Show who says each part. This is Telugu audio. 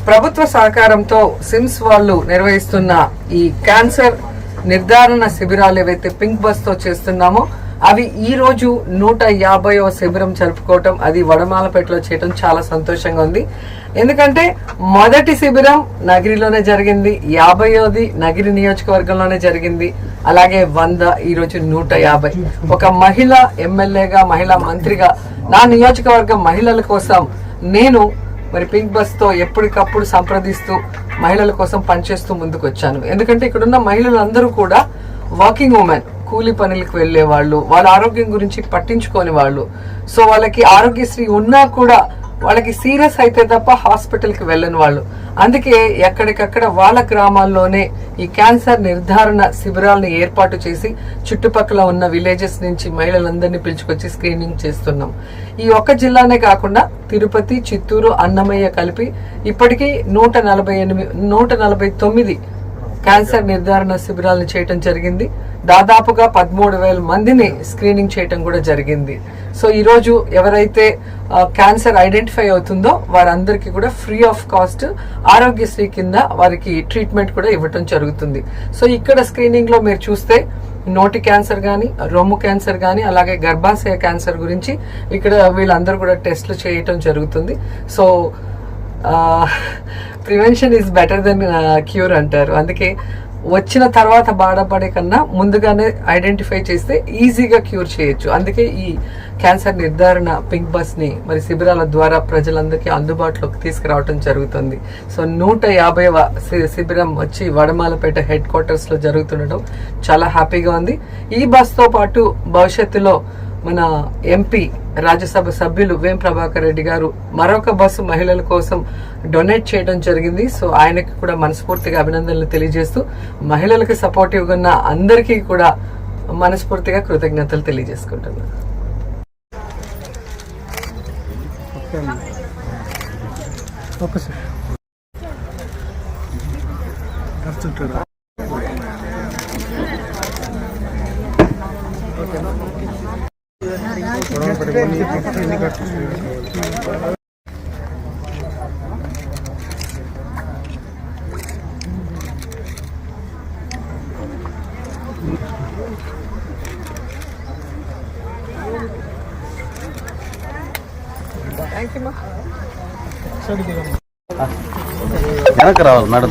Speaker 1: ప్రభుత్వ సహకారంతో సిమ్స్ వాళ్ళు నిర్వహిస్తున్న ఈ క్యాన్సర్ నిర్ధారణ శిబిరాలు ఏవైతే పింక్ బస్ తో చేస్తున్నామో అవి ఈ రోజు 150వ శిబిరం జరుపుకోవటం, అది వడమాలపేటలో చేయటం చాలా సంతోషంగా ఉంది. ఎందుకంటే మొదటి శిబిరం నగిరిలోనే జరిగింది, 50ది నగిరి నియోజకవర్గంలోనే జరిగింది, అలాగే 100 ఈ రోజు 150. ఒక మహిళా ఎమ్మెల్యేగా, మహిళా మంత్రిగా నా నియోజకవర్గం మహిళల కోసం నేను మరి పింక్ బస్ తో ఎప్పటికప్పుడు సంప్రదిస్తూ మహిళల కోసం పనిచేస్తూ ముందుకు వచ్చాను. ఎందుకంటే ఇక్కడున్న మహిళలందరూ కూడా వర్కింగ్ ఉమెన్, కూలి పనులకు వెళ్లే వాళ్ళు, వాళ్ళ ఆరోగ్యం గురించి పట్టించుకోని వాళ్ళు. సో వాళ్ళకి ఆరోగ్యశ్రీ ఉన్నా కూడా వాళ్ళకి సీరియస్ అయితే తప్ప హాస్పిటల్కి వెళ్ళని వాళ్ళు. అందుకే ఎక్కడికక్కడ వాళ్ళ గ్రామాల్లోనే ఈ క్యాన్సర్ నిర్ధారణ శిబిరాలను ఏర్పాటు చేసి చుట్టుపక్కల ఉన్న విలేజెస్ నుంచి మహిళలందరినీ పిలుచుకొచ్చి స్క్రీనింగ్ చేస్తున్నాం. ఈ ఒక్క జిల్లానే కాకుండా తిరుపతి, చిత్తూరు, అన్నమయ్య కలిపి ఇప్పటికీ 149 క్యాన్సర్ నిర్ధారణ శిబిరాలను చేయటం జరిగింది. దాదాపుగా 13,000 మందిని స్క్రీనింగ్ చేయటం కూడా జరిగింది. సో ఈరోజు ఎవరైతే క్యాన్సర్ ఐడెంటిఫై అవుతుందో వారందరికీ కూడా ఫ్రీ ఆఫ్ కాస్ట్ ఆరోగ్యశ్రీ కింద వారికి ట్రీట్మెంట్ కూడా ఇవ్వటం జరుగుతుంది. సో ఇక్కడ స్క్రీనింగ్ లో మీరు చూస్తే నోటి క్యాన్సర్ కానీ, రొమ్ము క్యాన్సర్ కానీ, అలాగే గర్భాశయ క్యాన్సర్ గురించి ఇక్కడ వీళ్ళందరూ కూడా టెస్టులు చేయటం జరుగుతుంది. So prevention is better than cure అంటారు. అందుకే వచ్చిన తర్వాత బాధపడే కన్నా ముందుగానే ఐడెంటిఫై చేస్తే ఈజీగా క్యూర్ చేయొచ్చు. అందుకే ఈ క్యాన్సర్ నిర్ధారణ పింక్ బస్ ని మరి శిబిరాల ద్వారా ప్రజలందరికీ అందుబాటులోకి తీసుకురావడం జరుగుతుంది. సో 150వ శిబిరం వచ్చి వడమాలపేట హెడ్ క్వార్టర్స్ లో జరుగుతుండడం చాలా హ్యాపీగా ఉంది. ఈ బస్ తో పాటు భవిష్యత్తులో మన ఎంపీ, రాజ్యసభ సభ్యులు వేం ప్రభాకర్ రెడ్డి గారు మరొక బస్సు మహిళల కోసం డొనేట్ చేయడం జరిగింది. సో ఆయనకి కూడా మనస్ఫూర్తిగా అభినందనలు తెలియజేస్తూ మహిళలకు సపోర్టివ్ గా ఉన్న అందరికీ కూడా మనస్ఫూర్తిగా కృతజ్ఞతలు తెలియజేసుకుంటున్నాను.
Speaker 2: వెనక్కి రావాలి మేడం.